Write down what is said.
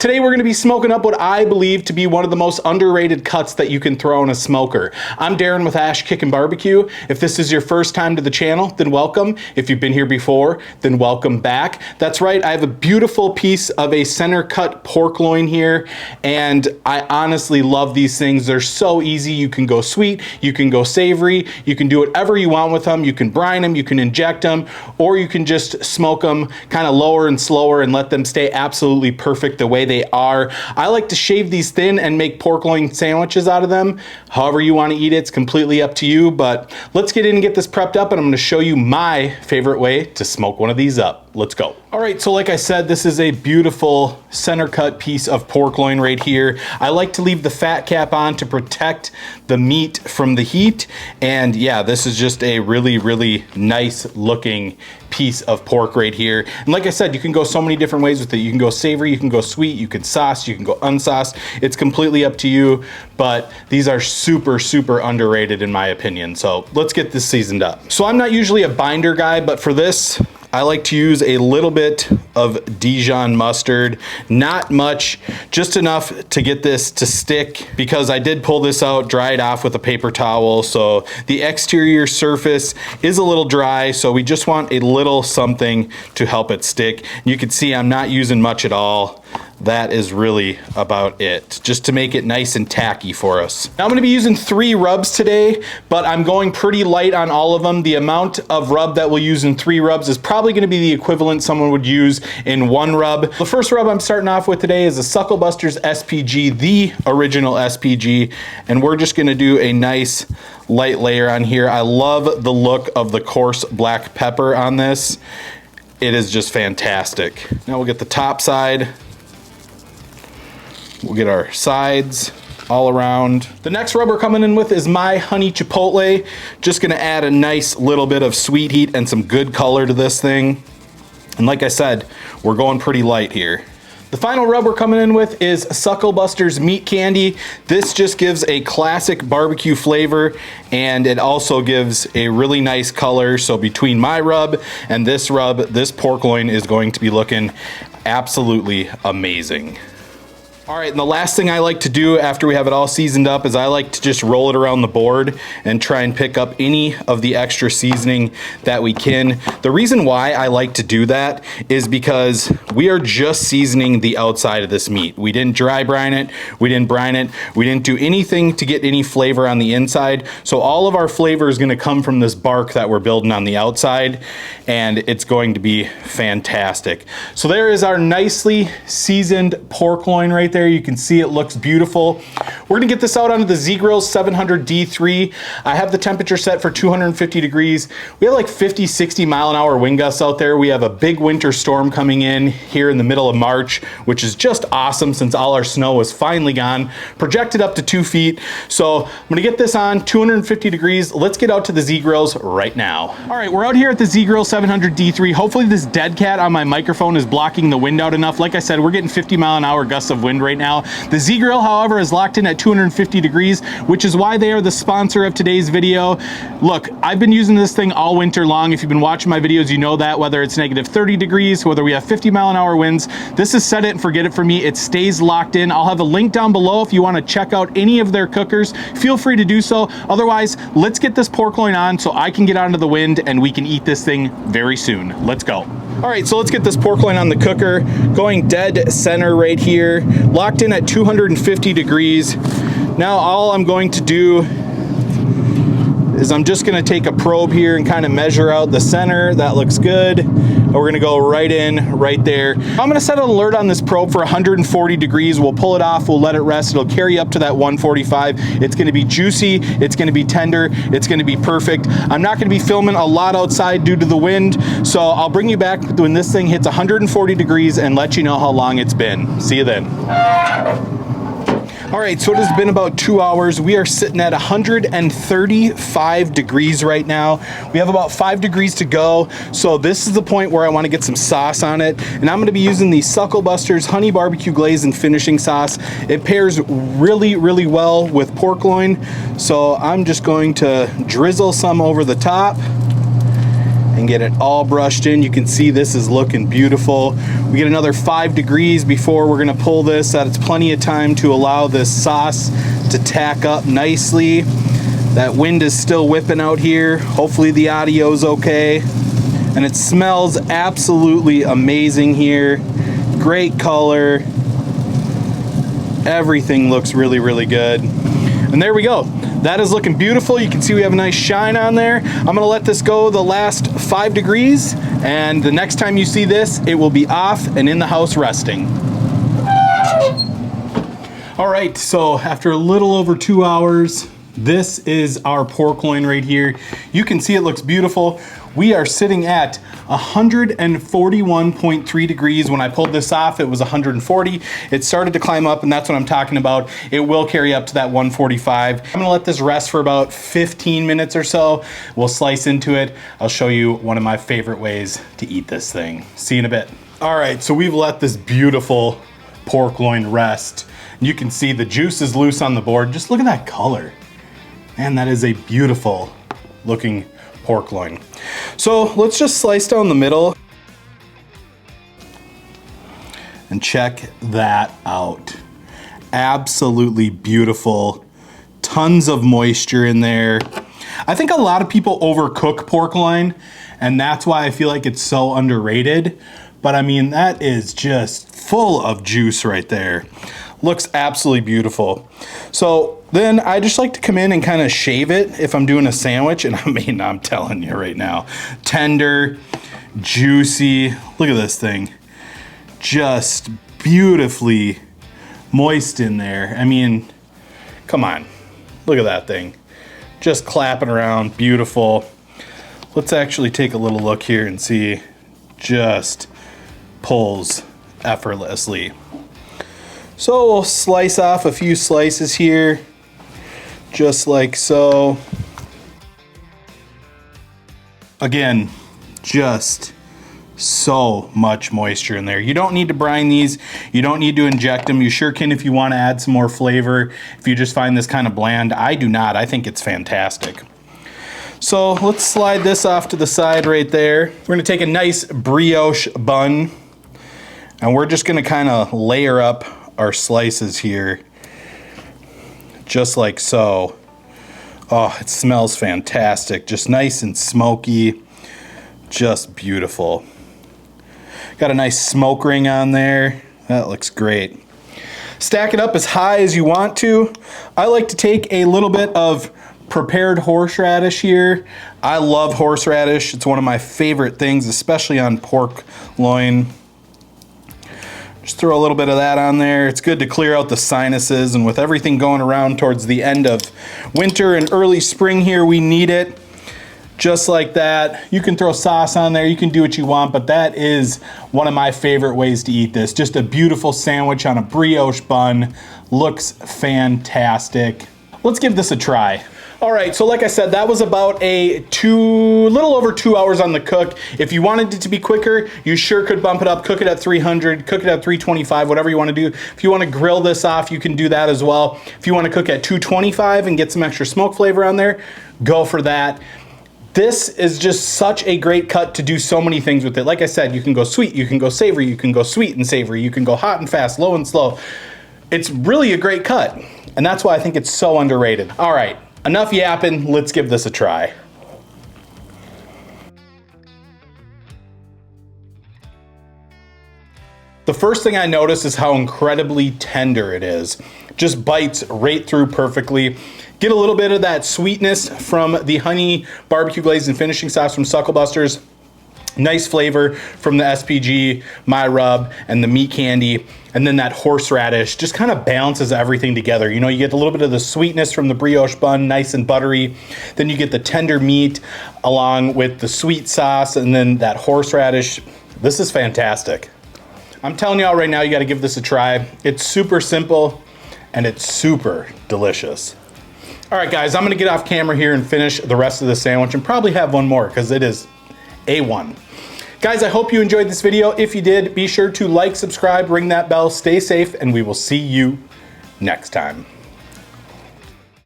Today we're going to be smoking up what I believe to be one of the most underrated cuts that you can throw in a smoker. I'm Darren with Ash Kickin BBQ. If this is your first time to the channel, then welcome. If you've been here before, then welcome back. That's right, I have a beautiful piece of a center cut pork loin here, and I honestly love these things. They're so easy. You can go sweet, you can go savory, you can do whatever you want with them. You can brine them, you can inject them, or you can just smoke them kind of lower and slower and let them stay absolutely perfect the way they are. I like to shave these thin and make pork loin sandwiches out of them. However you want to eat it, it's completely up to you, but let's get in and get this prepped up, and I'm going to show you my favorite way to smoke one of these up. Let's go. All right, so like I said, this is a beautiful center cut piece of pork loin right here. I like to leave the fat cap on to protect the meat from the heat, and yeah, this is just a really nice looking piece of pork right here. And like I said, you can go so many different ways with it. You can go savory, you can go sweet, you can sauce, you can go unsauced. It's completely up to you, but these are super underrated in my opinion. So let's get this seasoned up. So I'm not usually a binder guy, but for this, I like to use a little bit of Dijon mustard, not much, just enough to get this to stick, because I did pull this out, dry it off with a paper towel. So the exterior surface is a little dry, so we just want a little something to help it stick. You can see I'm not using much at all. That is really about it, just to make it nice and tacky for us. Now I'm gonna be using 3 rubs today, but I'm going pretty light on all of them. The amount of rub that we'll use in 3 rubs is probably gonna be the equivalent someone would use in 1 rub. The first rub I'm starting off with today is the Sucklebusters SPG, the original SPG, and we're just gonna do a nice light layer on here. I love the look of the coarse black pepper on this. It is just fantastic. Now we'll get the top side. We'll get our sides all around. The next rub we're coming in with is my honey chipotle. Just gonna add a nice little bit of sweet heat and some good color to this thing. And like I said, we're going pretty light here. The final rub we're coming in with is Sucklebusters meat candy. This just gives a classic barbecue flavor, and it also gives a really nice color. So between my rub and this rub, this pork loin is going to be looking absolutely amazing. All right, and the last thing I like to do after we have it all seasoned up is I like to just roll it around the board and try and pick up any of the extra seasoning that we can. The reason why I like to do that is because we are just seasoning the outside of this meat. We didn't dry brine it, we didn't brine it, we didn't do anything to get any flavor on the inside. So all of our flavor is gonna come from this bark that we're building on the outside, and it's going to be fantastic. So there is our nicely seasoned pork loin right there. You can see it looks beautiful. We're gonna get this out onto the Z-Grill 700 D3. I have the temperature set for 250 degrees. We have like 50, 60 mile an hour wind gusts out there. We have a big winter storm coming in here in the middle of March, which is just awesome since all our snow is finally gone. Projected up to 2 feet. So I'm gonna get this on 250 degrees. Let's get out to the Z-Grills right now. All right, we're out here at the Z-Grill 700 D3. Hopefully this dead cat on my microphone is blocking the wind out enough. Like I said, we're getting 50 mile an hour gusts of wind right now. The Z-Grill, however, is locked in at 250 degrees, which is why they are the sponsor of today's video. Look, I've been using this thing all winter long. If you've been watching my videos, you know that, whether it's negative 30 degrees, whether we have 50 mile an hour winds, this is set it and forget it for me. It stays locked in. I'll have a link down below if you want to check out any of their cookers. Feel free to do so. Otherwise, let's get this pork loin on so I can get onto the wind and we can eat this thing very soon. Let's go. All right, so let's get this pork loin on the cooker, going dead center right here, locked in at 250 degrees. Now all I'm going to do is I'm just gonna take a probe here and kind of measure out the center. That looks good. And we're gonna go right in, right there. I'm gonna set an alert on this probe for 140 degrees. We'll pull it off, we'll let it rest. It'll carry up to that 145. It's gonna be juicy, it's gonna be tender, it's gonna be perfect. I'm not gonna be filming a lot outside due to the wind, so I'll bring you back when this thing hits 140 degrees and let you know how long it's been. See you then. All right, so it has been about 2 hours. We are sitting at 135 degrees right now. We have about 5 degrees to go. So this is the point where I want to get some sauce on it. And I'm going to be using the Sucklebusters Honey Barbecue Glaze and Finishing Sauce. It pairs really well with pork loin. So I'm just going to drizzle some over the top and get it all brushed in. You can see this is looking beautiful. We get another 5 degrees before we're gonna pull this. That's plenty of time to allow this sauce to tack up nicely. That wind is still whipping out here. Hopefully the audio's okay. And it smells absolutely amazing here. Great color. Everything looks really, really good. And there we go. That is looking beautiful. You can see we have a nice shine on there. I'm gonna let this go the last 5 degrees, and the next time you see this, it will be off and in the house resting. All right, so after a little over 2 hours, this is our pork loin right here. You can see it looks beautiful. We are sitting at 141.3 degrees. When I pulled this off, it was 140. It started to climb up, and that's what I'm talking about. It will carry up to that 145. I'm gonna let this rest for about 15 minutes or so. We'll slice into it. I'll show you one of my favorite ways to eat this thing. See you in a bit. All right, so we've let this beautiful pork loin rest. You can see the juice is loose on the board. Just look at that color. Man, that is a beautiful looking pork loin. So let's just slice down the middle and check that out. Absolutely beautiful. Tons of moisture in there. I think a lot of people overcook pork loin, and that's why I feel like it's so underrated. But I mean, that is just full of juice right there. Looks absolutely beautiful. So then I just like to come in and kind of shave it if I'm doing a sandwich. And I mean, I'm telling you right now, tender, juicy. Look at this thing. Just beautifully moist in there. I mean, come on, look at that thing. Just clapping around, beautiful. Let's actually take a little look here and see. Just pulls effortlessly. So we'll slice off a few slices here, just like so. Again, just so much moisture in there. You don't need to brine these. You don't need to inject them. You sure can if you want to add some more flavor. If you just find this kind of bland, I do not. I think it's fantastic. So let's slide this off to the side right there. We're gonna take a nice brioche bun, and we're just gonna kind of layer up our slices here, just like so. Oh, it smells fantastic. Just nice and smoky, just beautiful. Got a nice smoke ring on there. That looks great. Stack it up as high as you want to. I like to take a little bit of prepared horseradish here. I love horseradish. It's one of my favorite things, especially on pork loin. Just throw a little bit of that on there. It's good to clear out the sinuses, and with everything going around towards the end of winter and early spring here, we need it. Just like that. You can throw sauce on there, you can do what you want, but that is one of my favorite ways to eat this. Just a beautiful sandwich on a brioche bun. Looks fantastic. Let's give this a try. All right, so like I said, that was about a little over 2 hours on the cook. If you wanted it to be quicker, you sure could bump it up, cook it at 300, cook it at 325, whatever you want to do. If you want to grill this off, you can do that as well. If you want to cook at 225 and get some extra smoke flavor on there, go for that. This is just such a great cut to do so many things with it. Like I said, you can go sweet, you can go savory, you can go sweet and savory, you can go hot and fast, low and slow. It's really a great cut, and that's why I think it's so underrated. All right. Enough yapping, let's give this a try. The first thing I notice is how incredibly tender it is. Just bites right through perfectly. Get a little bit of that sweetness from the honey barbecue glaze and finishing sauce from Sucklebusters. Nice flavor from the SPG, my rub, and the meat candy. And then that horseradish just kind of balances everything together. You know, you get a little bit of the sweetness from the brioche bun, nice and buttery. Then you get the tender meat along with the sweet sauce and then that horseradish. This is fantastic. I'm telling y'all right now, you gotta give this a try. It's super simple and it's super delicious. All right, guys, I'm gonna get off camera here and finish the rest of the sandwich and probably have one more because it is A1. Guys, I hope you enjoyed this video. If you did, be sure to like, subscribe, ring that bell, stay safe, and we will see you next time.